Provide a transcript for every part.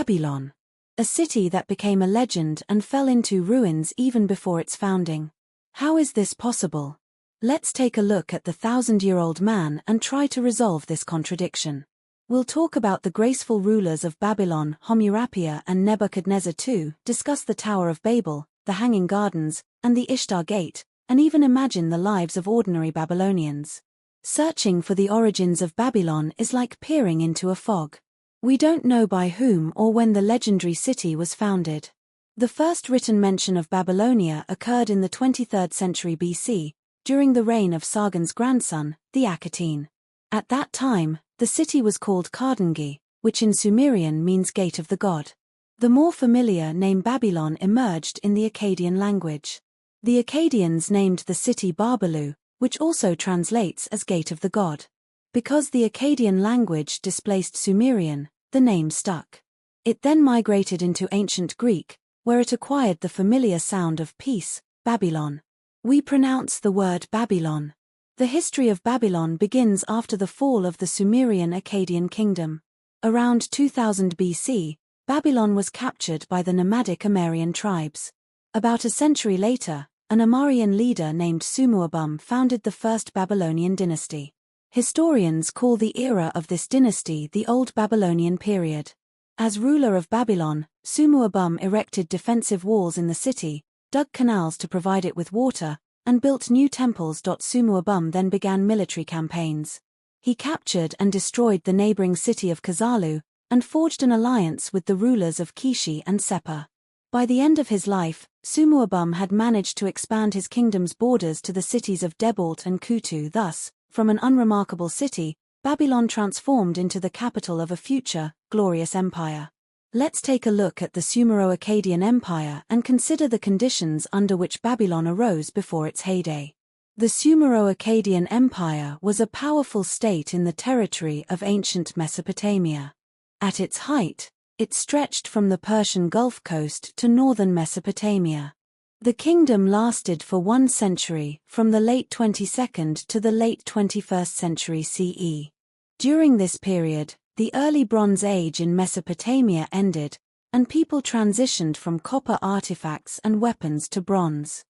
Babylon. A city that became a legend and fell into ruins even before its founding. How is this possible? Let's take a look at the 1,000-year-old man and try to resolve this contradiction. We'll talk about the graceful rulers of Babylon, Hammurabi and Nebuchadnezzar II, discuss the Tower of Babel, the Hanging Gardens, and the Ishtar Gate, and even imagine the lives of ordinary Babylonians. Searching for the origins of Babylon is like peering into a fog. We don't know by whom or when the legendary city was founded. The first written mention of Babylonia occurred in the 23rd century BC, during the reign of Sargon's grandson, the Achatin. At that time, the city was called Kardangi, which in Sumerian means Gate of the God. The more familiar name Babylon emerged in the Akkadian language. The Akkadians named the city Babalu, which also translates as Gate of the God. Because the Akkadian language displaced Sumerian, the name stuck. It then migrated into ancient Greek, where it acquired the familiar sound of peace, Babylon. We pronounce the word Babylon. The history of Babylon begins after the fall of the Sumerian Akkadian kingdom. Around 2000 BC, Babylon was captured by the nomadic Amarian tribes. About a century later, an Amarian leader named Sumuabum founded the first Babylonian dynasty. Historians call the era of this dynasty the Old Babylonian period. As ruler of Babylon, Sumuabum erected defensive walls in the city, dug canals to provide it with water, and built new temples. Sumuabum then began military campaigns. He captured and destroyed the neighboring city of Kazalu, and forged an alliance with the rulers of Kishi and Sepa. By the end of his life, Sumuabum had managed to expand his kingdom's borders to the cities of Debalt and Kutu. Thus, from an unremarkable city, Babylon transformed into the capital of a future, glorious empire. Let's take a look at the Sumero-Akkadian Empire and consider the conditions under which Babylon arose before its heyday. The Sumero-Akkadian Empire was a powerful state in the territory of ancient Mesopotamia. At its height, it stretched from the Persian Gulf coast to northern Mesopotamia. The kingdom lasted for 1 century, from the late 22nd to the late 21st century CE. During this period, the early Bronze Age in Mesopotamia ended, and people transitioned from copper artifacts and weapons to bronze.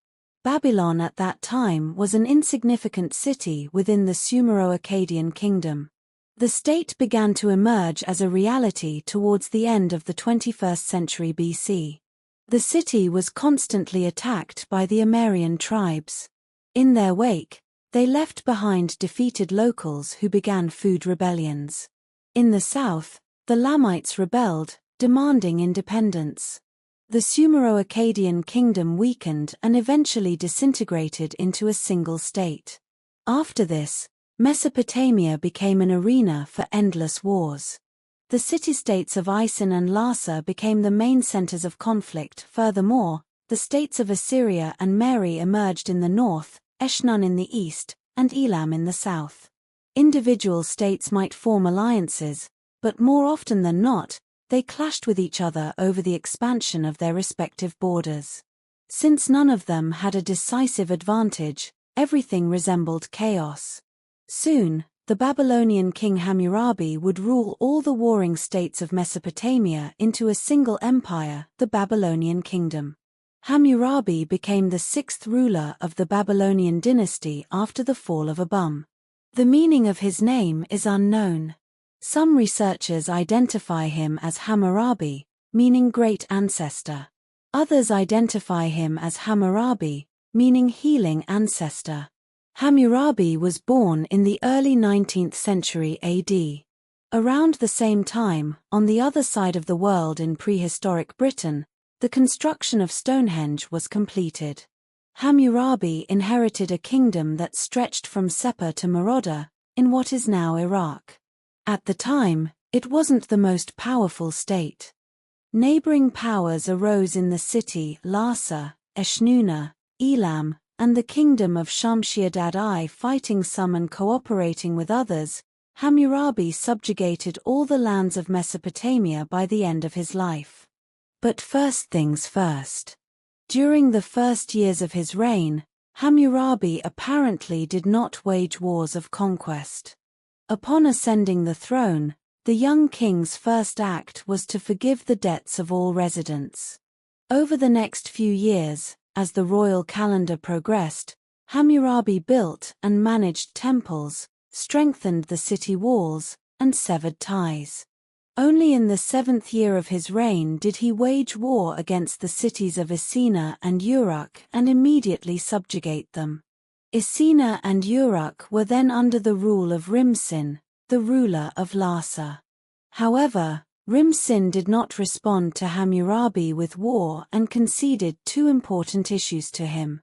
Babylon at that time was an insignificant city within the Sumero-Akkadian kingdom. The state began to emerge as a reality towards the end of the 21st century BC. The city was constantly attacked by the Amarian tribes. In their wake, they left behind defeated locals who began food rebellions. In the south, the Lamites rebelled, demanding independence. The Sumero-Akkadian kingdom weakened and eventually disintegrated into a single state. After this, Mesopotamia became an arena for endless wars. The city-states of Isin and Larsa became the main centers of conflict. Furthermore, the states of Assyria and Meri emerged in the north, Eshnun in the east, and Elam in the south. Individual states might form alliances, but more often than not, they clashed with each other over the expansion of their respective borders. Since none of them had a decisive advantage, everything resembled chaos. Soon, the Babylonian king Hammurabi would rule all the warring states of Mesopotamia into a single empire, the Babylonian kingdom. Hammurabi became the 6th ruler of the Babylonian dynasty after the fall of Abum. The meaning of his name is unknown. Some researchers identify him as Hammurabi, meaning great ancestor. Others identify him as Hammurabi, meaning healing ancestor. Hammurabi was born in the early 19th century AD. Around the same time, on the other side of the world in prehistoric Britain, the construction of Stonehenge was completed. Hammurabi inherited a kingdom that stretched from Sepa to Meroda, in what is now Iraq. At the time, it wasn't the most powerful state. Neighboring powers arose in the city Larsa, Eshnuna, Elam, and the kingdom of Shamshi-Adad I, fighting some and cooperating with others. Hammurabi subjugated all the lands of Mesopotamia by the end of his life. But first things first. During the first years of his reign, Hammurabi apparently did not wage wars of conquest. Upon ascending the throne, The young king's first act was to forgive the debts of all residents. Over the next few years, as the royal calendar progressed, Hammurabi built and managed temples, strengthened the city walls, and severed ties. Only in the 7th year of his reign did he wage war against the cities of Essena and Uruk and immediately subjugate them. Essena and Uruk were then under the rule of Rimsin, the ruler of Larsa. However, Rimsin did not respond to Hammurabi with war and conceded two important issues to him.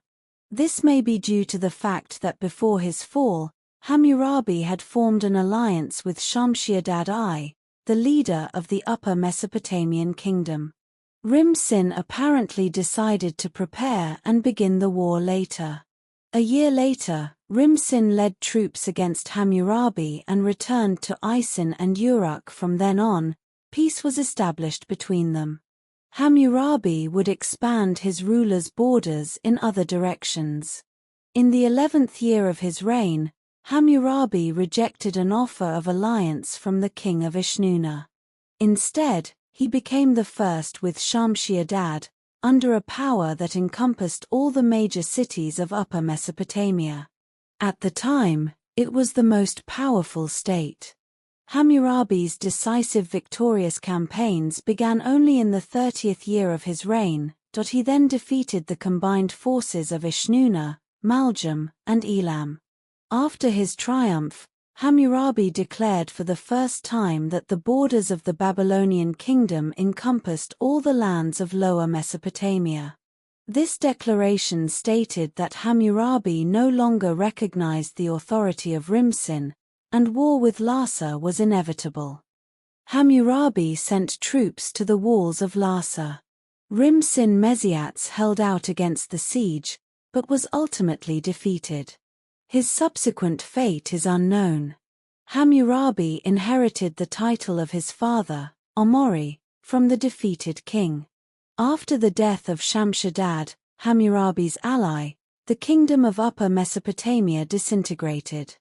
This may be due to the fact that before his fall, Hammurabi had formed an alliance with Shamshi-Adad I, the leader of the Upper Mesopotamian kingdom. Rimsin apparently decided to prepare and begin the war later. A year later, Rimsin led troops against Hammurabi and returned to Isin and Uruk. From then on, peace was established between them. Hammurabi would expand his ruler's borders in other directions. In the 11th year of his reign, Hammurabi rejected an offer of alliance from the king of Ishnuna. Instead, he became the first with Shamshi-Adad, under a power that encompassed all the major cities of Upper Mesopotamia. At the time, it was the most powerful state. Hammurabi's decisive victorious campaigns began only in the 30th year of his reign. He then defeated the combined forces of Ishnuna, Maljum, and Elam. After his triumph, Hammurabi declared for the first time that the borders of the Babylonian kingdom encompassed all the lands of Lower Mesopotamia. This declaration stated that Hammurabi no longer recognized the authority of Rimsin, and war with Larsa was inevitable. Hammurabi sent troops to the walls of Larsa. Rimsin Mesiats held out against the siege, but was ultimately defeated. His subsequent fate is unknown. Hammurabi inherited the title of his father, Omori, from the defeated king. After the death of Shamshi-Adad, Hammurabi's ally, the kingdom of Upper Mesopotamia disintegrated.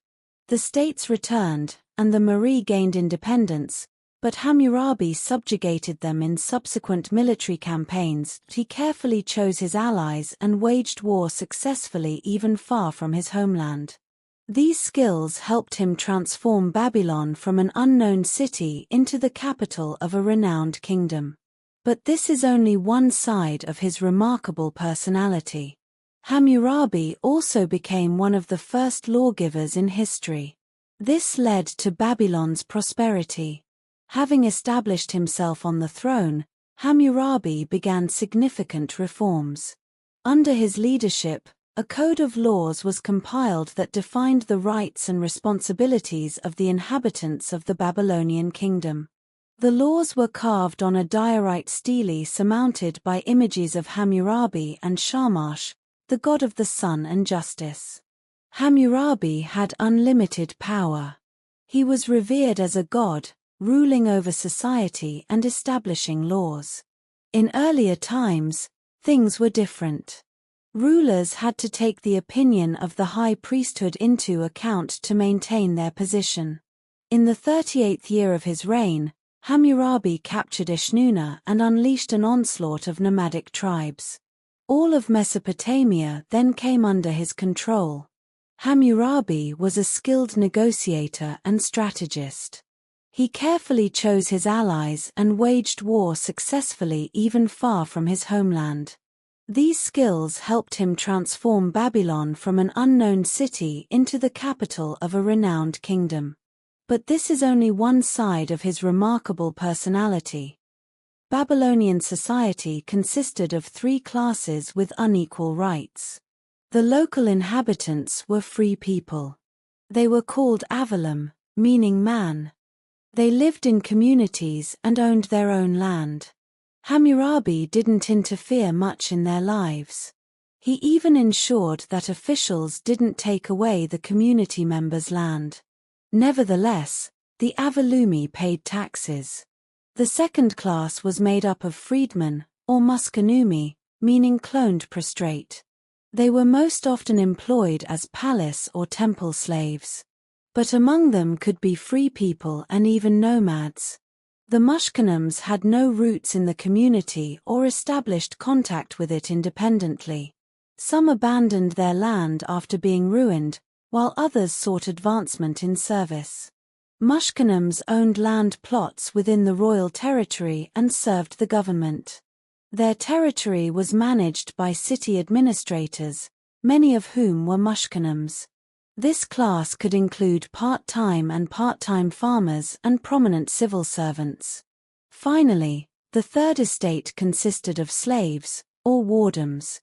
The states returned, and the Mari gained independence, but Hammurabi subjugated them in subsequent military campaigns. He carefully chose his allies and waged war successfully even far from his homeland. These skills helped him transform Babylon from an unknown city into the capital of a renowned kingdom. But this is only one side of his remarkable personality. Hammurabi also became one of the first lawgivers in history. This led to Babylon's prosperity. Having established himself on the throne, Hammurabi began significant reforms. Under his leadership, a code of laws was compiled that defined the rights and responsibilities of the inhabitants of the Babylonian kingdom. The laws were carved on a diorite stele surmounted by images of Hammurabi and Shamash, the god of the sun and justice. Hammurabi had unlimited power. He was revered as a god, ruling over society and establishing laws. In earlier times, things were different. Rulers had to take the opinion of the high priesthood into account to maintain their position. In the 38th year of his reign, Hammurabi captured Ishnuna and unleashed an onslaught of nomadic tribes. All of Mesopotamia then came under his control. Hammurabi was a skilled negotiator and strategist. He carefully chose his allies and waged war successfully even far from his homeland. These skills helped him transform Babylon from an unknown city into the capital of a renowned kingdom. But this is only one side of his remarkable personality. Babylonian society consisted of three classes with unequal rights. The local inhabitants were free people. They were called Avalim, meaning man. They lived in communities and owned their own land. Hammurabi didn't interfere much in their lives. He even ensured that officials didn't take away the community members' land. Nevertheless, the Avalumi paid taxes. The second class was made up of freedmen, or muskanumi, meaning cloned prostrate. They were most often employed as palace or temple slaves. But among them could be free people and even nomads. The Mushkanoms had no roots in the community or established contact with it independently. Some abandoned their land after being ruined, while others sought advancement in service. Mushkanoms owned land plots within the royal territory and served the government. Their territory was managed by city administrators, many of whom were Mushkanoms. This class could include part-time and part-time farmers and prominent civil servants. Finally, the third estate consisted of slaves, or wardoms.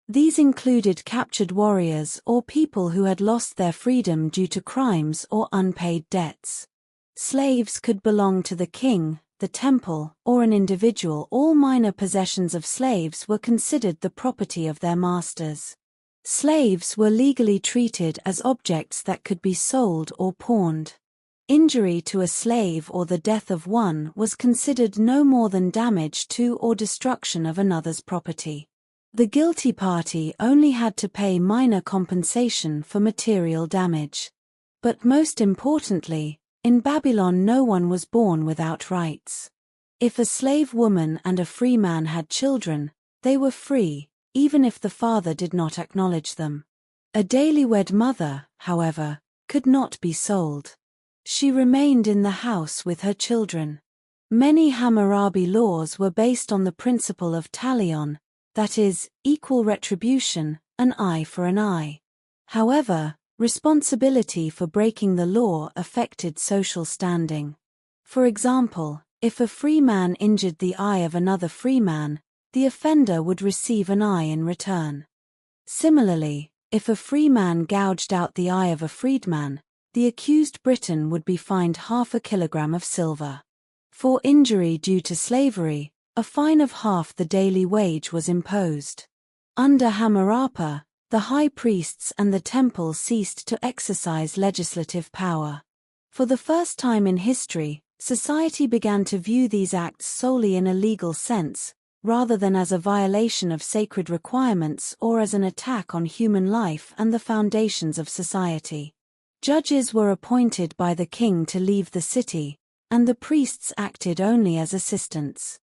These included captured warriors or people who had lost their freedom due to crimes or unpaid debts. Slaves could belong to the king, the temple, or an individual. All minor possessions of slaves were considered the property of their masters. Slaves were legally treated as objects that could be sold or pawned. Injury to a slave or the death of one was considered no more than damage to or destruction of another's property. The guilty party only had to pay minor compensation for material damage. But most importantly, in Babylon no one was born without rights. If a slave woman and a free man had children, they were free, even if the father did not acknowledge them. A daily-wed mother, however, could not be sold. She remained in the house with her children. Many Hammurabi laws were based on the principle of talion, that is, equal retribution, an eye for an eye. However, responsibility for breaking the law affected social standing. For example, if a free man injured the eye of another free man, the offender would receive an eye in return. Similarly, if a free man gouged out the eye of a freedman, the accused Briton would be fined 1/2 kilogram of silver. For injury due to slavery, a fine of half the daily wage was imposed. Under Hammurabi, the high priests and the temple ceased to exercise legislative power. For the first time in history, society began to view these acts solely in a legal sense, rather than as a violation of sacred requirements or as an attack on human life and the foundations of society. Judges were appointed by the king to leave the city, and the priests acted only as assistants.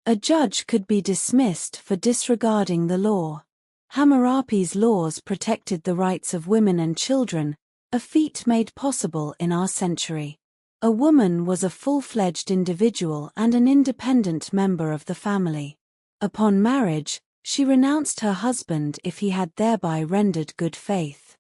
A judge could be dismissed for disregarding the law. Hammurabi's laws protected the rights of women and children, a feat made possible in our century. A woman was a full-fledged individual and an independent member of the family. Upon marriage, she renounced her husband if he had thereby rendered good faith.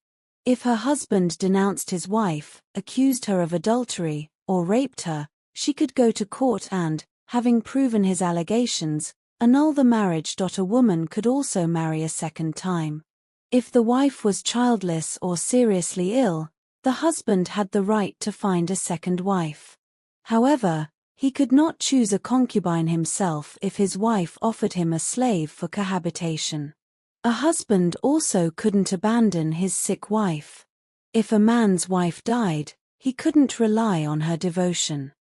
If her husband denounced his wife, accused her of adultery, or raped her, she could go to court and, having proven his allegations, annul the marriage. A woman could also marry a second time. If the wife was childless or seriously ill, the husband had the right to find a second wife. However, he could not choose a concubine himself if his wife offered him a slave for cohabitation. A husband also couldn't abandon his sick wife. If a man's wife died, he couldn't rely on her devotion.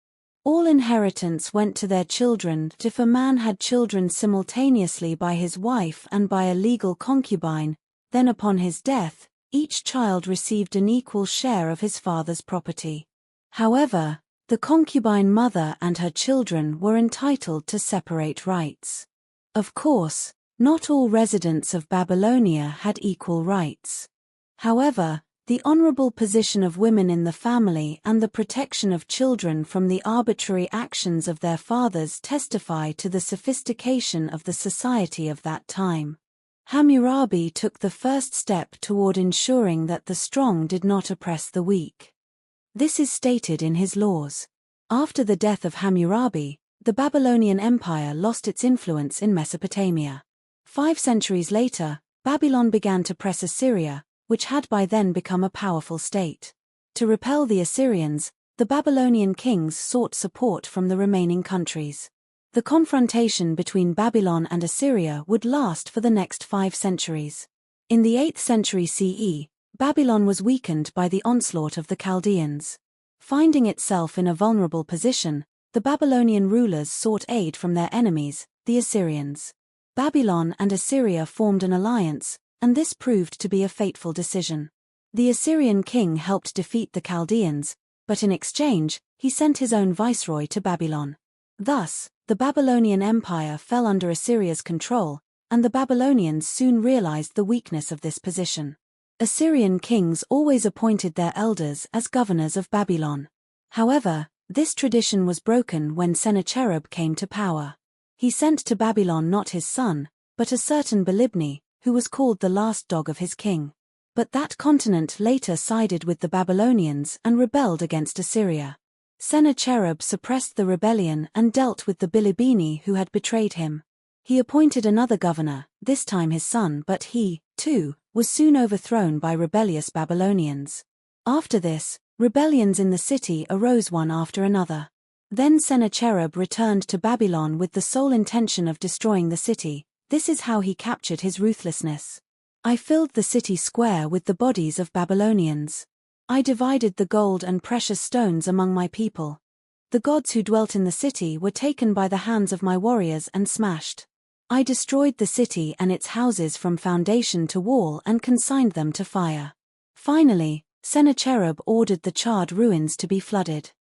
All inheritance went to their children. If a man had children simultaneously by his wife and by a legal concubine, then upon his death, each child received an equal share of his father's property. However, the concubine mother and her children were entitled to separate rights. Of course, not all residents of Babylonia had equal rights. However, the honorable position of women in the family and the protection of children from the arbitrary actions of their fathers testify to the sophistication of the society of that time. Hammurabi took the first step toward ensuring that the strong did not oppress the weak. This is stated in his laws. After the death of Hammurabi, the Babylonian Empire lost its influence in Mesopotamia. 5 centuries later, Babylon began to press Assyria, which had by then become a powerful state. To repel the Assyrians, the Babylonian kings sought support from the remaining countries. The confrontation between Babylon and Assyria would last for the next 5 centuries. In the 8th century CE, Babylon was weakened by the onslaught of the Chaldeans. Finding itself in a vulnerable position, the Babylonian rulers sought aid from their enemies, the Assyrians. Babylon and Assyria formed an alliance, and this proved to be a fateful decision. The Assyrian king helped defeat the Chaldeans, but in exchange, he sent his own viceroy to Babylon. Thus, the Babylonian Empire fell under Assyria's control, and the Babylonians soon realized the weakness of this position. Assyrian kings always appointed their elders as governors of Babylon. However, this tradition was broken when Sennacherib came to power. He sent to Babylon not his son, but a certain Belibni, who was called the last dog of his king. But that continent later sided with the Babylonians and rebelled against Assyria. Sennacherib suppressed the rebellion and dealt with the Bilibini who had betrayed him. He appointed another governor, this time his son, but he, too, was soon overthrown by rebellious Babylonians. After this, rebellions in the city arose one after another. Then Sennacherib returned to Babylon with the sole intention of destroying the city. This is how he captured his ruthlessness. I filled the city square with the bodies of Babylonians. I divided the gold and precious stones among my people. The gods who dwelt in the city were taken by the hands of my warriors and smashed. I destroyed the city and its houses from foundation to wall and consigned them to fire. Finally, Sennacherib ordered the charred ruins to be flooded.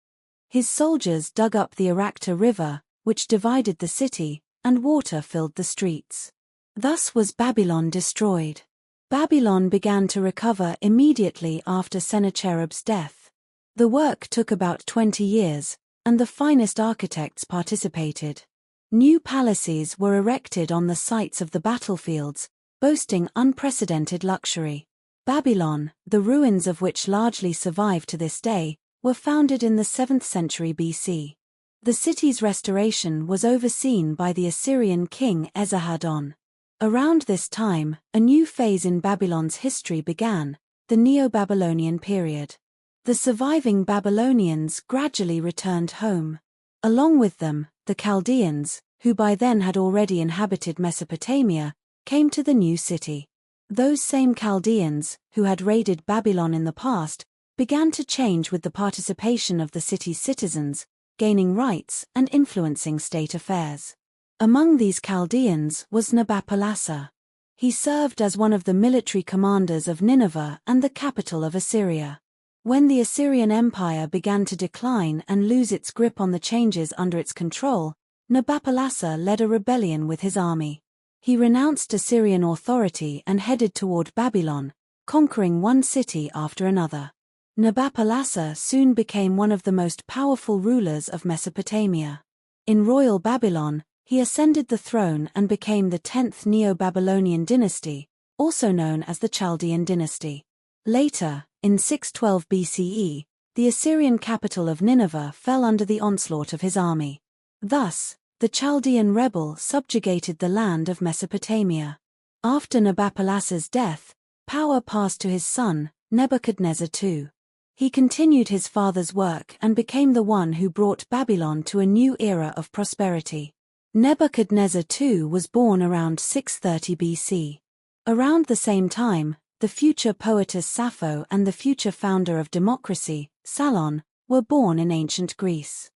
His soldiers dug up the Arakta River, which divided the city, and water filled the streets. Thus was Babylon destroyed. Babylon began to recover immediately after Sennacherib's death. The work took about 20 years, and the finest architects participated. New palaces were erected on the sites of the battlefields, boasting unprecedented luxury. Babylon, the ruins of which largely survive to this day, were founded in the 7th century BC. The city's restoration was overseen by the Assyrian king Esarhaddon. Around this time, a new phase in Babylon's history began, the Neo-Babylonian period. The surviving Babylonians gradually returned home. Along with them, the Chaldeans, who by then had already inhabited Mesopotamia, came to the new city. Those same Chaldeans, who had raided Babylon in the past, began to change with the participation of the city's citizens, gaining rights and influencing state affairs. Among these Chaldeans was Nabopolassar. He served as one of the military commanders of Nineveh and the capital of Assyria. When the Assyrian Empire began to decline and lose its grip on the changes under its control, Nabopolassar led a rebellion with his army. He renounced Assyrian authority and headed toward Babylon, conquering one city after another. Nabopolassar soon became one of the most powerful rulers of Mesopotamia. In royal Babylon, he ascended the throne and became the 10th Neo-Babylonian dynasty, also known as the Chaldean dynasty. Later, in 612 BCE, the Assyrian capital of Nineveh fell under the onslaught of his army. Thus, the Chaldean rebel subjugated the land of Mesopotamia. After Nabopolassar's death, power passed to his son, Nebuchadnezzar II. He continued his father's work and became the one who brought Babylon to a new era of prosperity. Nebuchadnezzar II was born around 630 BC. Around the same time, the future poetess Sappho and the future founder of democracy, Solon, were born in ancient Greece.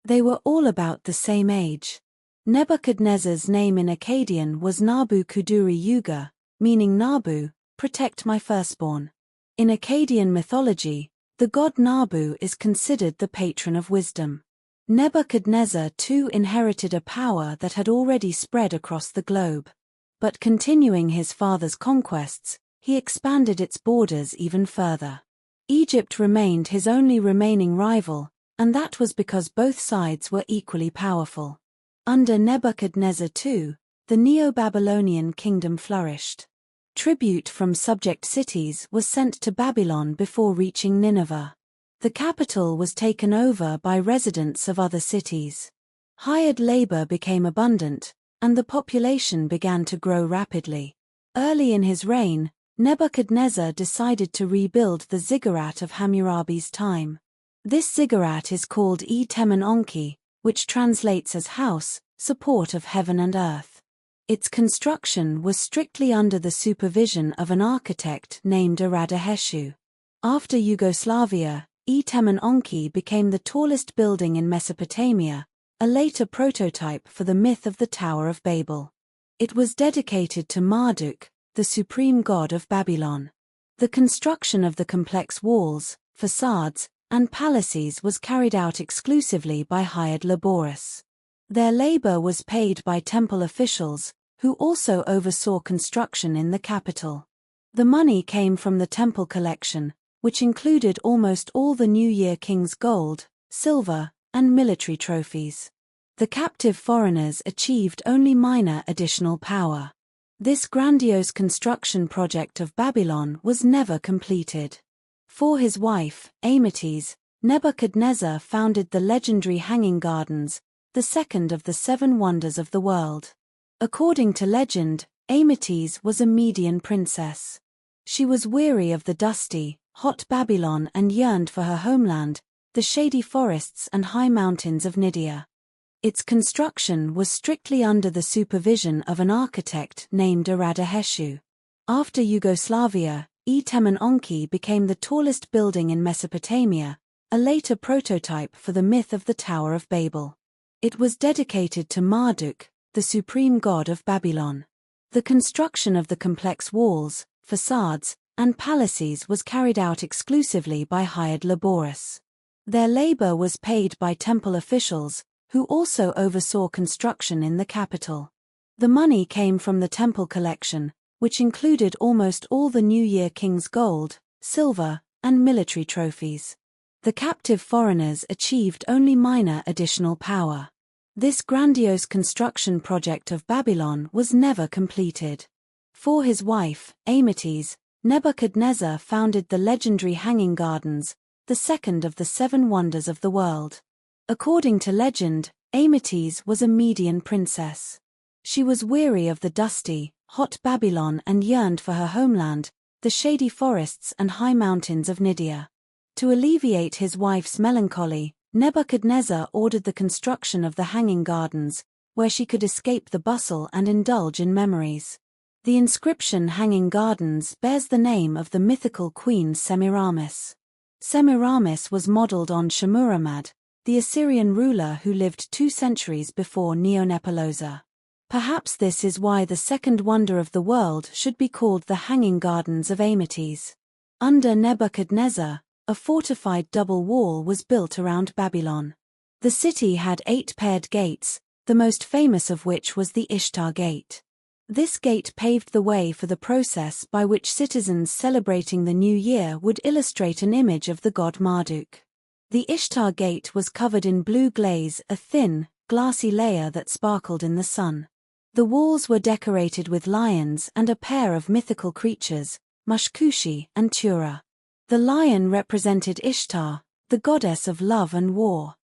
They were all about the same age. Nebuchadnezzar's name in Akkadian was Nabu Kuduri Yuga, meaning Nabu, protect my firstborn. In Akkadian mythology, the god Nabu is considered the patron of wisdom. Nebuchadnezzar too inherited a power that had already spread across the globe. But continuing his father's conquests, he expanded its borders even further. Egypt remained his only remaining rival, and that was because both sides were equally powerful. Under Nebuchadnezzar II, the Neo-Babylonian kingdom flourished. Tribute from subject cities was sent to Babylon before reaching Nineveh. The capital was taken over by residents of other cities. Hired labor became abundant, and the population began to grow rapidly. Early in his reign, Nebuchadnezzar decided to rebuild the ziggurat of Hammurabi's time. This ziggurat is called Temen Onki, which translates as house, support of heaven and earth. Its construction was strictly under the supervision of an architect named Aradaheshu. After Yugoslavia, Temen Onki became the tallest building in Mesopotamia, a later prototype for the myth of the Tower of Babel. It was dedicated to Marduk, the supreme god of Babylon. The construction of the complex walls, facades, and palaces was carried out exclusively by hired laborers. Their labor was paid by temple officials, who also oversaw construction in the capital. The money came from the temple collection, which included almost all the New Year king's gold, silver, and military trophies. The captive foreigners achieved only minor additional power. This grandiose construction project of Babylon was never completed. For his wife, Amytes, Nebuchadnezzar founded the legendary Hanging Gardens, the second of the 7 wonders of the world. According to legend, Amytes was a Median princess. She was weary of the dusty, hot Babylon and yearned for her homeland, the shady forests and high mountains of Nidya. Its construction was strictly under the supervision of an architect named Aradaheshu. After Yugoslavia, Temenonki became the tallest building in Mesopotamia, a later prototype for the myth of the Tower of Babel. It was dedicated to Marduk, the supreme god of Babylon. The construction of the complex walls, facades, and palaces was carried out exclusively by hired laborers. Their labor was paid by temple officials, who also oversaw construction in the capital. The money came from the temple collection, which included almost all the New Year king's gold, silver, and military trophies. The captive foreigners achieved only minor additional power. This grandiose construction project of Babylon was never completed. For his wife, Amytes, Nebuchadnezzar founded the legendary Hanging Gardens, the second of the 7 wonders of the world. According to legend, Amytes was a Median princess. She was weary of the dusty, hot Babylon and yearned for her homeland, the shady forests and high mountains of Nidya. To alleviate his wife's melancholy, Nebuchadnezzar ordered the construction of the Hanging Gardens, where she could escape the bustle and indulge in memories. The inscription Hanging Gardens bears the name of the mythical queen Semiramis. Semiramis was modeled on Shamuramad, the Assyrian ruler who lived 2 centuries before Neonepalozar. Perhaps this is why the second wonder of the world should be called the Hanging Gardens of Amytes. Under Nebuchadnezzar, a fortified double wall was built around Babylon. The city had 8 paired gates, the most famous of which was the Ishtar Gate. This gate paved the way for the process by which citizens celebrating the new year would illustrate an image of the god Marduk. The Ishtar Gate was covered in blue glaze, a thin, glassy layer that sparkled in the sun. The walls were decorated with lions and a pair of mythical creatures, Mushkushi and Tura. The lion represented Ishtar, the goddess of love and war.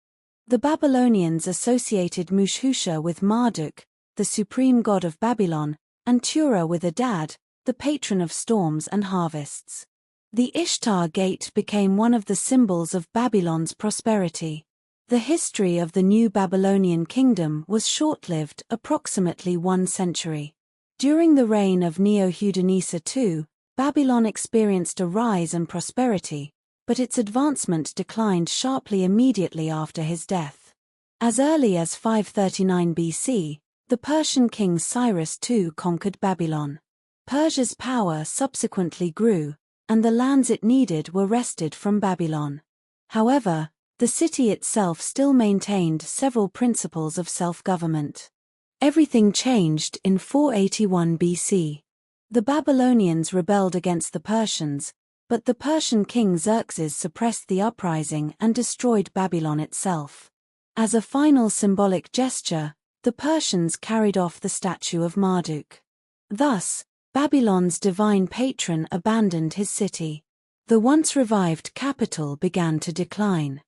The Babylonians associated Mushusha with Marduk, the supreme god of Babylon, and Tura with Adad, the patron of storms and harvests. The Ishtar Gate became one of the symbols of Babylon's prosperity. The history of the new Babylonian kingdom was short-lived, approximately 1 century. During the reign of Nebuchadnezzar II, Babylon experienced a rise and prosperity, but its advancement declined sharply immediately after his death. As early as 539 BC, the Persian king Cyrus II conquered Babylon. Persia's power subsequently grew, and the lands it needed were wrested from Babylon. However, the city itself still maintained several principles of self-government. Everything changed in 481 BC. The Babylonians rebelled against the Persians, but the Persian king Xerxes suppressed the uprising and destroyed Babylon itself. As a final symbolic gesture, the Persians carried off the statue of Marduk. Thus, Babylon's divine patron abandoned his city. The once revived capital began to decline.